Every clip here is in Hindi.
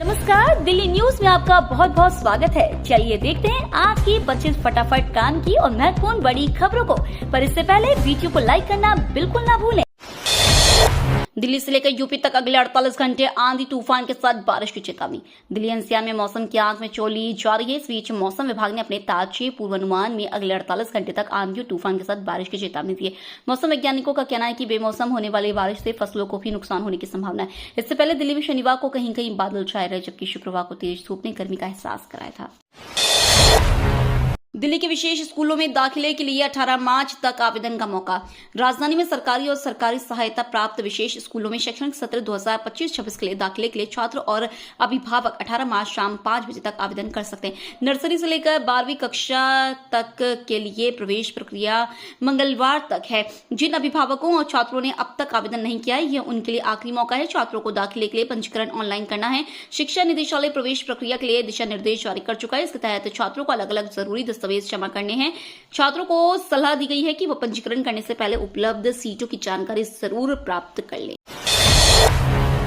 नमस्कार, दिल्ली न्यूज में आपका बहुत बहुत स्वागत है। चलिए देखते हैं आज की 25 फटाफट काम की और महत्वपूर्ण बड़ी खबरों को। पर इससे पहले वीडियो को लाइक करना बिल्कुल ना भूलें। दिल्ली से लेकर यूपी तक अगले 48 घंटे आंधी तूफान के साथ बारिश की चेतावनी। दिल्ली एनसीआर में मौसम की आंख में चोली जा रही है। इस बीच मौसम विभाग ने अपने ताजे पूर्वानुमान में अगले 48 घंटे तक आंधी और तूफान के साथ बारिश की चेतावनी दी है। मौसम वैज्ञानिकों का कहना है कि बेमौसम होने वाली बारिश से फसलों को भी नुकसान होने की संभावना है। इससे पहले दिल्ली में शनिवार को कहीं कहीं बादल छाए रहे, जबकि शुक्रवार को तेज धूप ने गर्मी का एहसास कराया था। दिल्ली के विशेष स्कूलों में दाखिले के लिए 18 मार्च तक आवेदन का मौका। राजधानी में सरकारी और सरकारी सहायता प्राप्त विशेष स्कूलों में शैक्षणिक सत्र 2025-26 के लिए दाखिले के लिए छात्र और अभिभावक 18 मार्च शाम 5 बजे तक आवेदन कर सकते हैं। नर्सरी से लेकर 12वीं कक्षा तक के लिए प्रवेश प्रक्रिया मंगलवार तक है। जिन अभिभावकों और छात्रों ने अब तक आवेदन नहीं किया है, यह उनके लिए आखिरी मौका है। छात्रों को दाखिले के लिए पंजीकरण ऑनलाइन करना है। शिक्षा निदेशालय प्रवेश प्रक्रिया के लिए दिशा निर्देश जारी कर चुका है। इसके तहत छात्रों को अलग अलग जरूरी दस्तावेज जमा करने हैं। छात्रों को सलाह दी गई है कि वो पंजीकरण करने से पहले उपलब्ध सीटों की जानकारी जरूर प्राप्त कर लें।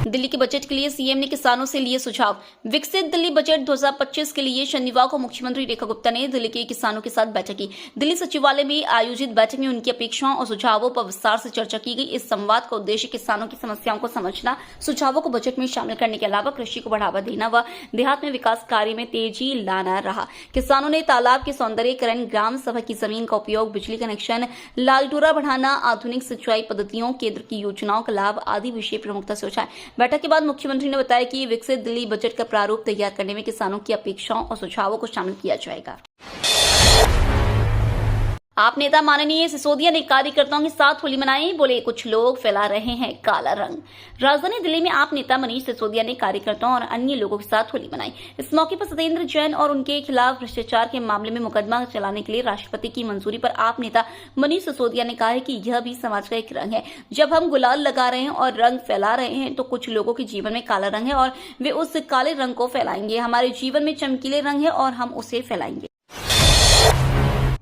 दिल्ली के बजट के लिए सीएम ने किसानों से लिए सुझाव। विकसित दिल्ली बजट 2025 के लिए शनिवार को मुख्यमंत्री रेखा गुप्ता ने दिल्ली के किसानों के साथ बैठक की। दिल्ली सचिवालय में आयोजित बैठक में उनकी अपेक्षाओं और सुझावों पर विस्तार से चर्चा की गई। इस संवाद का उद्देश्य किसानों की समस्याओं को समझना, सुझावों को बजट में शामिल करने के अलावा कृषि को बढ़ावा देना व देहात में विकास कार्य में तेजी लाना रहा। किसानों ने तालाब के सौंदर्यीकरण, ग्राम सभा की जमीन का उपयोग, बिजली कनेक्शन, लालडोरा बढ़ाना, आधुनिक सिंचाई पद्धतियों, केंद्र की योजनाओं का लाभ आदि विषय प्रमुखता से उठाए। बैठक के बाद मुख्यमंत्री ने बताया कि विकसित दिल्ली बजट का प्रारूप तैयार करने में किसानों की अपेक्षाओं और सुझावों को शामिल किया जाएगा। आप नेता माननीय सिसोदिया ने कार्यकर्ताओं के साथ होली मनाई। बोले, कुछ लोग फैला रहे हैं काला रंग। राजधानी दिल्ली में आप नेता मनीष सिसोदिया ने कार्यकर्ताओं और अन्य लोगों के साथ होली मनाई। इस मौके पर सत्येंद्र जैन और उनके खिलाफ भ्रष्टाचार के मामले में मुकदमा चलाने के लिए राष्ट्रपति की मंजूरी पर आप नेता मनीष सिसोदिया ने कहा है कि यह भी समाज का एक रंग है। जब हम गुलाल लगा रहे हैं और रंग फैला रहे हैं तो कुछ लोगों के जीवन में काला रंग है और वे उस काले रंग को फैलाएंगे। हमारे जीवन में चमकीले रंग है और हम उसे फैलाएंगे।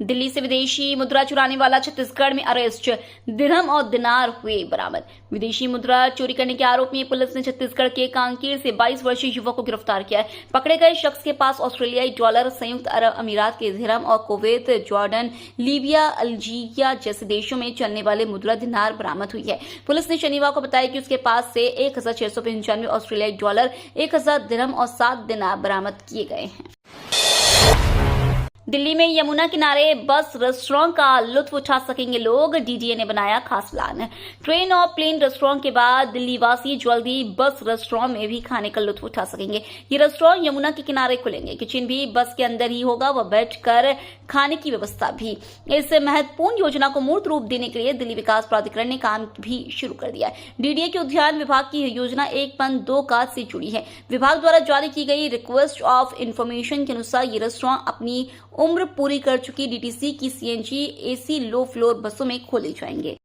दिल्ली से विदेशी मुद्रा चुराने वाला छत्तीसगढ़ में अरेस्ट। दिरहम और दिनार हुए बरामद। विदेशी मुद्रा चोरी करने के आरोप में पुलिस ने छत्तीसगढ़ के कांकेर से 22 वर्षीय युवक को गिरफ्तार किया है। पकड़े गए शख्स के पास ऑस्ट्रेलियाई डॉलर, संयुक्त अरब अमीरात के दिरहम और कुवैत, जॉर्डन, लीबिया, अल्जीरिया जैसे देशों में चलने वाले मुद्रा दिनार बरामद हुई है। पुलिस ने शनिवार को बताया कि उसके पास से 1695 ऑस्ट्रेलियाई डॉलर, 1000 दिरहम और 7 दिनार बरामद किए गए हैं। दिल्ली में यमुना किनारे बस रेस्टोरेंट का लुत्फ उठा सकेंगे लोग। डीडीए ने बनाया खास प्लान। ट्रेन और प्लेन रेस्टोरेंट के बाद दिल्ली वासी जल्दी बस रेस्टोरेंट में भी खाने का लुत्फ उठा सकेंगे। ये रेस्टोरेंट यमुना के किनारे खुलेंगे। किचन भी बस के अंदर ही होगा, वह बैठकर खाने की व्यवस्था भी। इस महत्वपूर्ण योजना को मूर्त रूप देने के लिए दिल्ली विकास प्राधिकरण ने काम भी शुरू कर दिया है। डीडीए के उद्यान विभाग की यह योजना 1.2 काज से जुड़ी है। विभाग द्वारा जारी की गई रिक्वेस्ट ऑफ इन्फॉर्मेशन के अनुसार ये रेस्टोरेंट अपनी उम्र पूरी कर चुकी डीटीसी की सीएनजी एसी लो फ्लोर बसों में खोले जाएंगे।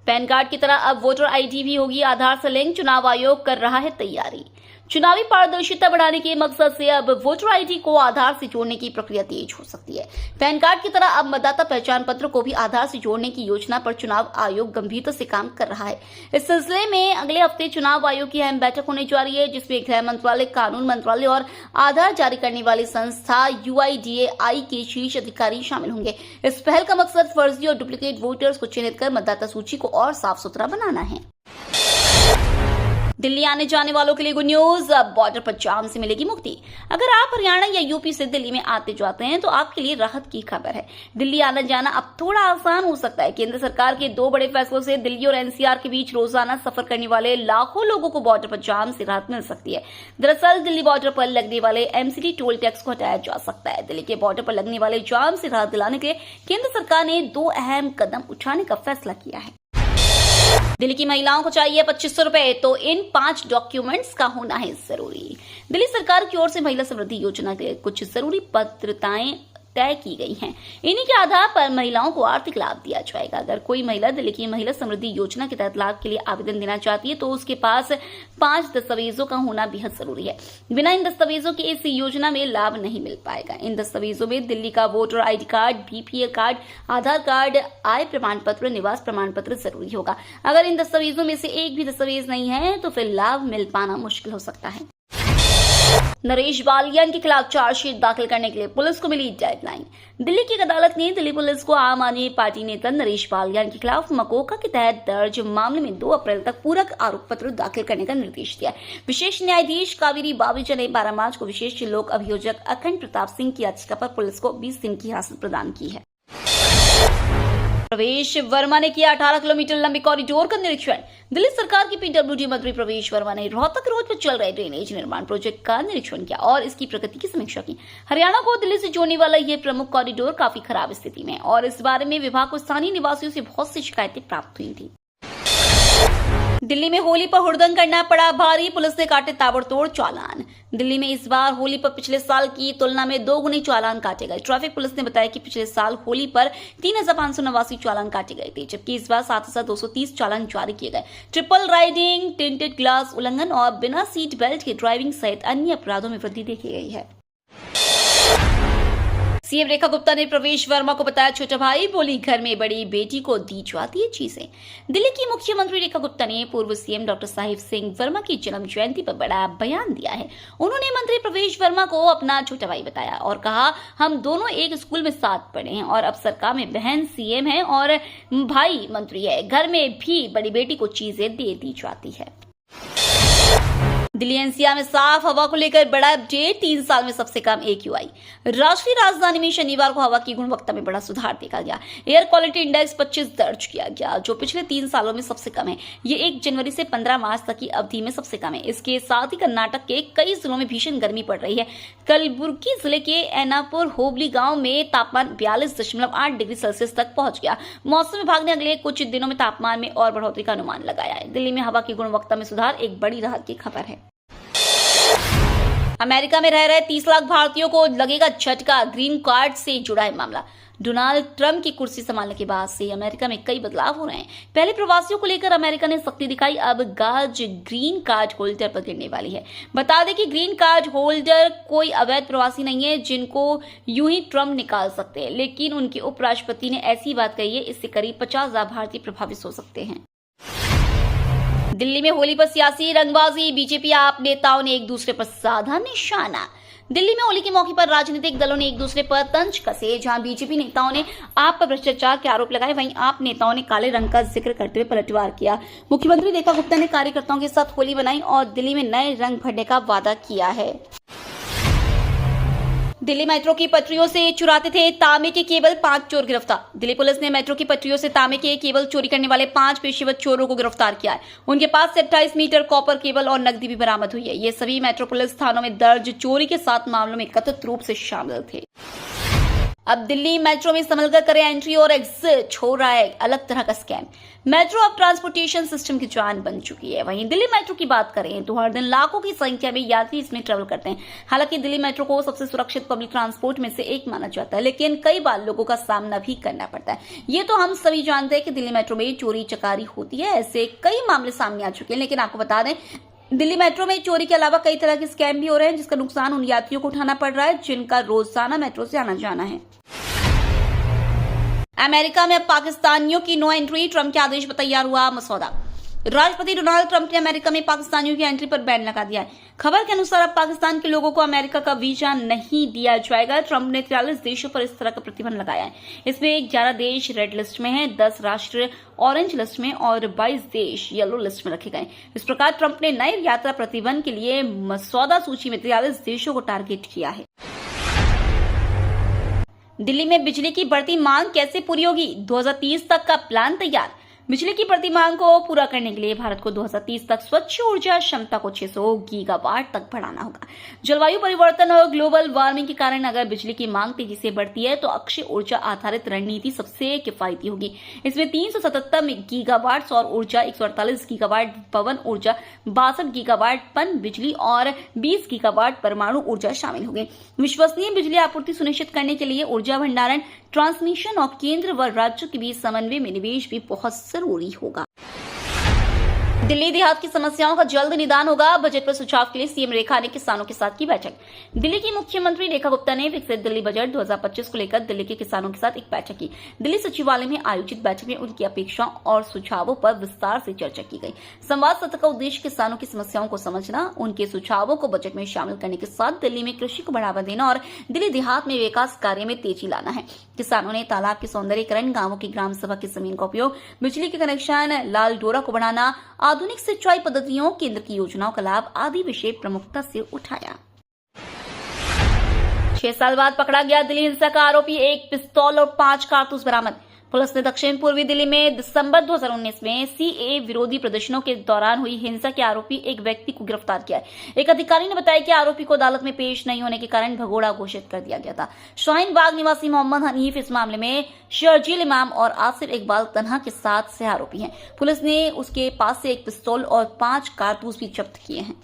पैन कार्ड की तरह अब वोटर आईडी भी होगी आधार से लिंक। चुनाव आयोग कर रहा है तैयारी। चुनावी पारदर्शिता बढ़ाने के मकसद से अब वोटर आईडी को आधार से जोड़ने की प्रक्रिया तेज हो सकती है। पैन कार्ड की तरह अब मतदाता पहचान पत्र को भी आधार से जोड़ने की योजना पर चुनाव आयोग गंभीरता से काम कर रहा है। इस सिलसिले में अगले हफ्ते चुनाव आयोग की अहम बैठक होने जा रही है, जिसमें गृह मंत्रालय, कानून मंत्रालय और आधार जारी करने वाली संस्था UIDAI के शीर्ष अधिकारी शामिल होंगे। इस पहल का मकसद फर्जी और डुप्लीकेट वोटर्स को चिन्हित कर मतदाता सूची को और साफ सुथरा बनाना है। दिल्ली आने जाने वालों के लिए गुड न्यूज। अब बॉर्डर पर जाम से मिलेगी मुक्ति। अगर आप हरियाणा या यूपी से दिल्ली में आते जाते हैं तो आपके लिए राहत की खबर है। दिल्ली आना जाना अब थोड़ा आसान हो सकता है। केंद्र सरकार के 2 बड़े फैसलों से दिल्ली और एनसीआर के बीच रोजाना सफर करने वाले लाखों लोगों को बॉर्डर पर जाम से राहत मिल सकती है। दरअसल दिल्ली बॉर्डर पर लगने वाले एमसीडी टोल टैक्स को हटाया जा सकता है। दिल्ली के बॉर्डर पर लगने वाले जाम से राहत दिलाने के लिए केंद्र सरकार ने 2 अहम कदम उठाने का फैसला किया है। दिल्ली की महिलाओं को चाहिए 2500 रुपए, तो इन 5 डॉक्यूमेंट्स का होना है जरूरी। दिल्ली सरकार की ओर से महिला समृद्धि योजना के लिए कुछ जरूरी पात्रताएं तय की गई हैं। इन्हीं के आधार पर महिलाओं को आर्थिक लाभ दिया जाएगा। अगर कोई महिला दिल्ली की महिला समृद्धि योजना के तहत लाभ के लिए आवेदन देना चाहती है तो उसके पास 5 दस्तावेजों का होना बेहद जरूरी है। बिना इन दस्तावेजों के इस योजना में लाभ नहीं मिल पाएगा। इन दस्तावेजों में दिल्ली का voter ID card, BPL card, Aadhaar card, आय प्रमाण पत्र, निवास प्रमाण पत्र जरूरी होगा। अगर इन दस्तावेजों में से एक भी दस्तावेज नहीं है तो फिर लाभ मिल पाना मुश्किल हो सकता है। नरेश बालियान के खिलाफ चार्जशीट दाखिल करने के लिए पुलिस को मिली डेडलाइन। दिल्ली की अदालत ने दिल्ली पुलिस को आम आदमी पार्टी नेता नरेश बालियान के खिलाफ मकोका के तहत दर्ज मामले में 2 अप्रैल तक पूरक आरोप पत्र दाखिल करने का निर्देश दिया। विशेष न्यायाधीश कावेरी बाबूजा ने 12 मार्च को विशेष लोक अभियोजक अखंड प्रताप सिंह की याचिका पर पुलिस को 20 दिन की हिरासत प्रदान की है। प्रवेश वर्मा ने किया 18 किलोमीटर लंबे कॉरिडोर का निरीक्षण। दिल्ली सरकार की PWD मंत्री प्रवेश वर्मा ने रोहतक रोड पर चल रहे ड्रेनेज निर्माण प्रोजेक्ट का निरीक्षण किया और इसकी प्रगति की समीक्षा की। हरियाणा को दिल्ली से जोड़ने वाला यह प्रमुख कॉरिडोर काफी खराब स्थिति में है और इस बारे में विभाग को स्थानीय निवासियों से बहुत सी शिकायतें प्राप्त हुई थी। दिल्ली में होली पर हुड़दंग करना पड़ा भारी, पुलिस ने काटे ताबड़तोड़ चालान। दिल्ली में इस बार होली पर पिछले साल की तुलना में 2 गुने चालान काटे गए। ट्रैफिक पुलिस ने बताया कि पिछले साल होली पर 3589 चालान काटे गए थे, जबकि इस बार 7230 चालान जारी किए गए। ट्रिपल राइडिंग, टिंटेड ग्लास उल्लंघन और बिना सीट बेल्ट के ड्राइविंग सहित अन्य अपराधों में वृद्धि देखी गई है। सीएम रेखा गुप्ता ने प्रवेश वर्मा को बताया छोटा भाई, बोली घर में बड़ी बेटी को दी जाती है चीजें। दिल्ली की मुख्यमंत्री रेखा गुप्ता ने पूर्व सीएम डॉक्टर साहिब सिंह वर्मा की जन्म जयंती पर बड़ा बयान दिया है। उन्होंने मंत्री प्रवेश वर्मा को अपना छोटा भाई बताया और कहा, हम दोनों एक स्कूल में साथ पढ़े हैं और अब सरकार में बहन सीएम है और भाई मंत्री है। घर में भी बड़ी बेटी को चीजें दे दी जाती है। दिल्ली एनसीआर में साफ हवा को लेकर बड़ा अपडेट, 3 साल में सबसे कम AQI। राष्ट्रीय राजधानी में शनिवार को हवा की गुणवत्ता में बड़ा सुधार देखा गया। एयर क्वालिटी इंडेक्स 25 दर्ज किया गया, जो पिछले 3 सालों में सबसे कम है। ये 1 जनवरी से 15 मार्च तक की अवधि में सबसे कम है। इसके साथ ही कर्नाटक के कई जिलों में भीषण गर्मी पड़ रही है। कलबुर्गी जिले के एनापुर होबली गांव में तापमान 42.8 डिग्री सेल्सियस तक पहुंच गया। मौसम विभाग ने अगले कुछ दिनों में तापमान में और बढ़ोतरी का अनुमान लगाया है। दिल्ली में हवा की गुणवत्ता में सुधार एक बड़ी राहत की खबर है। अमेरिका में रह रहे 30 लाख भारतीयों को लगेगा झटका, ग्रीन कार्ड से जुड़ा है मामला। डोनाल्ड ट्रंप की कुर्सी संभालने के बाद से अमेरिका में कई बदलाव हो रहे हैं। पहले प्रवासियों को लेकर अमेरिका ने सख्ती दिखाई, अब गाज ग्रीन कार्ड होल्डर पर गिरने वाली है। बता दें कि ग्रीन कार्ड होल्डर कोई अवैध प्रवासी नहीं है जिनको यूं ही ट्रंप निकाल सकते हैं, लेकिन उनके उपराष्ट्रपति ने ऐसी बात कही है, इससे करीब 50,000 भारतीय प्रभावित हो सकते हैं। दिल्ली में होली पर सियासी रंगबाजी, बीजेपी आप नेताओं ने एक दूसरे पर साधा निशाना। दिल्ली में होली के मौके पर राजनीतिक दलों ने एक दूसरे पर तंज कसे। जहां बीजेपी नेताओं ने आप पर भ्रष्टाचार के आरोप लगाए, वहीं आप नेताओं ने काले रंग का जिक्र करते हुए पलटवार किया। मुख्यमंत्री रेखा गुप्ता ने कार्यकर्ताओं के साथ होली बनाई और दिल्ली में नए रंग भरने का वादा किया है। दिल्ली मेट्रो की पटरियों से चुराते थे तांबे के केबल, 5 चोर गिरफ्तार। दिल्ली पुलिस ने मेट्रो की पटरियों से तांबे के केबल चोरी करने वाले 5 पेशेवर चोरों को गिरफ्तार किया है। उनके पास से 28 मीटर कॉपर केबल और नकदी भी बरामद हुई है। ये सभी मेट्रोपोलिस थानों में दर्ज चोरी के 7 मामलों में कथित रूप से शामिल थे। अब दिल्ली मेट्रो में संभलकर करें एंट्री और एग्जिट, हो रहा है अलग तरह का स्कैम। मेट्रो अब ट्रांसपोर्टेशन सिस्टम की जान बन चुकी है। वहीं दिल्ली मेट्रो की बात करें तो हर दिन लाखों की संख्या में यात्री इसमें ट्रेवल करते हैं। हालांकि दिल्ली मेट्रो को सबसे सुरक्षित पब्लिक ट्रांसपोर्ट में से एक माना जाता है, लेकिन कई बार लोगों का सामना भी करना पड़ता है। ये तो हम सभी जानते हैं कि दिल्ली मेट्रो में चोरी चकारी होती है। ऐसे कई मामले सामने आ चुके हैं, लेकिन आपको बता दें दिल्ली मेट्रो में चोरी के अलावा कई तरह के स्कैम भी हो रहे हैं, जिसका नुकसान उन यात्रियों को उठाना पड़ रहा है जिनका रोजाना मेट्रो से आना जाना है। अमेरिका में अब पाकिस्तानियों की नो एंट्री, ट्रंप के आदेश पर तैयार हुआ मसौदा। राष्ट्रपति डोनाल्ड ट्रंप ने अमेरिका में पाकिस्तानियों की एंट्री पर बैन लगा दिया है। खबर के अनुसार अब पाकिस्तान के लोगों को अमेरिका का वीजा नहीं दिया जाएगा। ट्रंप ने 43 देशों पर इस तरह का प्रतिबंध लगाया है। इसमें 11 देश रेड लिस्ट में हैं, 10 राष्ट्र ऑरेंज लिस्ट में और 22 देश येलो लिस्ट में रखे गए। इस प्रकार ट्रंप ने नए यात्रा प्रतिबंध के लिए मसौदा सूची में 43 देशों को टारगेट किया है। दिल्ली में बिजली की बढ़ती मांग कैसे पूरी होगी, 2030 तक का प्लान तैयार। बिजली की बढ़ती मांग को पूरा करने के लिए भारत को 2030 तक स्वच्छ ऊर्जा क्षमता को 600 गीगावाट तक बढ़ाना होगा। जलवायु परिवर्तन और ग्लोबल वार्मिंग के कारण अगर बिजली की मांग तेजी से बढ़ती है तो अक्षय ऊर्जा आधारित रणनीति सबसे किफायती होगी। इसमें 377 गीगावाट सौर ऊर्जा, 148 गीगावाट पवन ऊर्जा, 62 गीगावाट पन बिजली और 20 गीगावाट परमाणु ऊर्जा शामिल होंगे। विश्वसनीय बिजली आपूर्ति सुनिश्चित करने के लिए ऊर्जा भंडारण, ट्रांसमिशन और केंद्र व राज्यों के बीच समन्वय में निवेश भी बहुत जरूरी होगा। दिल्ली देहात की समस्याओं का जल्द निदान होगा। बजट पर सुझाव के लिए सीएम रेखा ने किसानों के साथ की बैठक। दिल्ली की मुख्यमंत्री रेखा गुप्ता ने विकसित दिल्ली बजट 2025 को लेकर दिल्ली के किसानों के साथ एक बैठक की। दिल्ली सचिवालय में आयोजित बैठक में उनकी अपेक्षाओं और सुझावों पर विस्तार से चर्चा की गई। संवाद सत्र का उद्देश्य किसानों की समस्याओं को समझना, उनके सुझावों को बजट में शामिल करने के साथ दिल्ली में कृषि को बढ़ावा देना और दिल्ली देहात में विकास कार्य में तेजी लाना है। किसानों ने तालाब के सौंदर्यीकरण, गांवों की ग्राम सभा की जमीन का उपयोग, बिजली के कनेक्शन, लाल डोरा को बढ़ाना, आधुनिक सिंचाई पद्धतियों, केंद्र की योजनाओं का लाभ आदि विषय प्रमुखता से उठाया। 6 साल बाद पकड़ा गया दिल्ली हिंसा का आरोपी, 1 पिस्तौल और 5 कारतूस बरामद। पुलिस ने दक्षिण पूर्वी दिल्ली में दिसंबर 2019 में सीए विरोधी प्रदर्शनों के दौरान हुई हिंसा के आरोपी एक व्यक्ति को गिरफ्तार किया है। एक अधिकारी ने बताया कि आरोपी को अदालत में पेश नहीं होने के कारण भगोड़ा घोषित कर दिया गया था। शाहीन बाग निवासी मोहम्मद हनीफ इस मामले में शर्जील इमाम और आसिफ इकबाल तन्हा के साथ सह आरोपी हैं। पुलिस ने उसके पास से 1 पिस्तौल और 5 कारतूस भी जब्त किए हैं।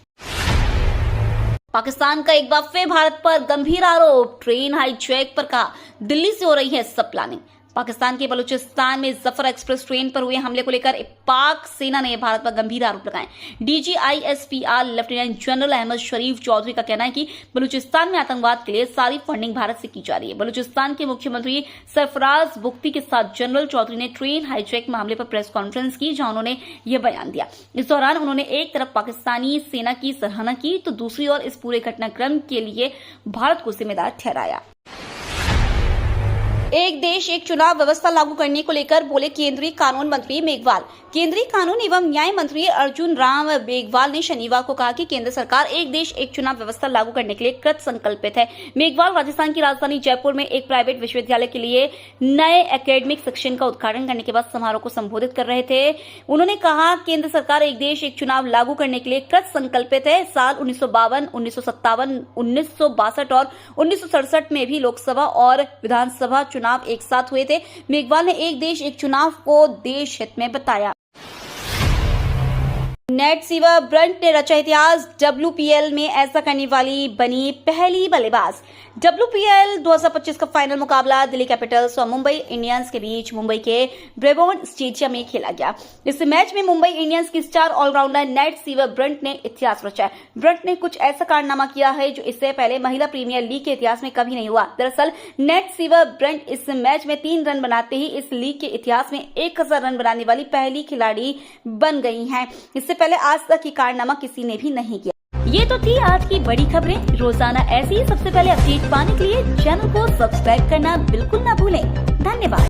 पाकिस्तान का एक बार फिर भारत पर गंभीर आरोप, ट्रेन हाईजैक पर कहा दिल्ली से हो रही है सब प्लानिंग। पाकिस्तान के बलूचिस्तान में जफर एक्सप्रेस ट्रेन पर हुए हमले को लेकर पाक सेना ने भारत पर गंभीर आरोप लगाए। डीजीआईएसपीआर लेफ्टिनेंट जनरल अहमद शरीफ चौधरी का कहना है कि बलूचिस्तान में आतंकवाद के लिए सारी फंडिंग भारत से की जा रही है। बलूचिस्तान के मुख्यमंत्री सरफराज बुख्ती के साथ जनरल चौधरी ने ट्रेन हाईजैक मामले पर प्रेस कॉन्फ्रेंस की, जहां उन्होंने यह बयान दिया। इस दौरान उन्होंने एक तरफ पाकिस्तानी सेना की सराहना की तो दूसरी ओर इस पूरे घटनाक्रम के लिए भारत को जिम्मेदार ठहराया। एक देश एक चुनाव व्यवस्था लागू करने को लेकर बोले केंद्रीय कानून मंत्री मेघवाल। केंद्रीय कानून एवं न्याय मंत्री अर्जुन राम मेघवाल ने शनिवार को कहा कि केंद्र सरकार एक देश एक चुनाव व्यवस्था लागू करने के लिए कृत संकल्पित है। मेघवाल राजस्थान की राजधानी जयपुर में एक प्राइवेट विश्वविद्यालय के लिए नए एकेडमिक सेक्शन का उद्घाटन करने के बाद समारोह को संबोधित कर रहे थे। उन्होंने कहा केंद्र सरकार एक देश एक चुनाव लागू करने के लिए कृत संकल्पित है। साल 1952, 1957, 1962 और 1967 में भी लोकसभा और विधानसभा चुनाव एक साथ हुए थे। मेघवाल ने एक देश एक चुनाव को देश हित में बताया। नेट सीवा ब्रंट ने रचा इतिहास, WPL में ऐसा करने वाली बनी पहली बल्लेबाज। WPL 2025 का फाइनल मुकाबला दिल्ली कैपिटल्स और मुंबई इंडियंस के बीच मुंबई के ब्रेबॉर्न स्टेडियम में खेला गया। इस मैच में मुंबई इंडियंस की star allrounder Nat Sciver Brunt ने इतिहास रचा। ब्रंट ने कुछ ऐसा कारनामा किया है जो इससे पहले महिला प्रीमियर लीग के इतिहास में कभी नहीं हुआ। दरअसल नेट सीवा ब्रंट इस मैच में 3 रन बनाते ही इस लीग के इतिहास में 1000 रन बनाने वाली पहली खिलाड़ी बन गई हैं। इससे पहले आज तक ये कारनामा किसी ने भी नहीं किया। ये तो थी आज की बड़ी खबरें। रोजाना ऐसी ही सबसे पहले अपडेट पाने के लिए चैनल को सब्सक्राइब करना बिल्कुल ना भूलें। धन्यवाद।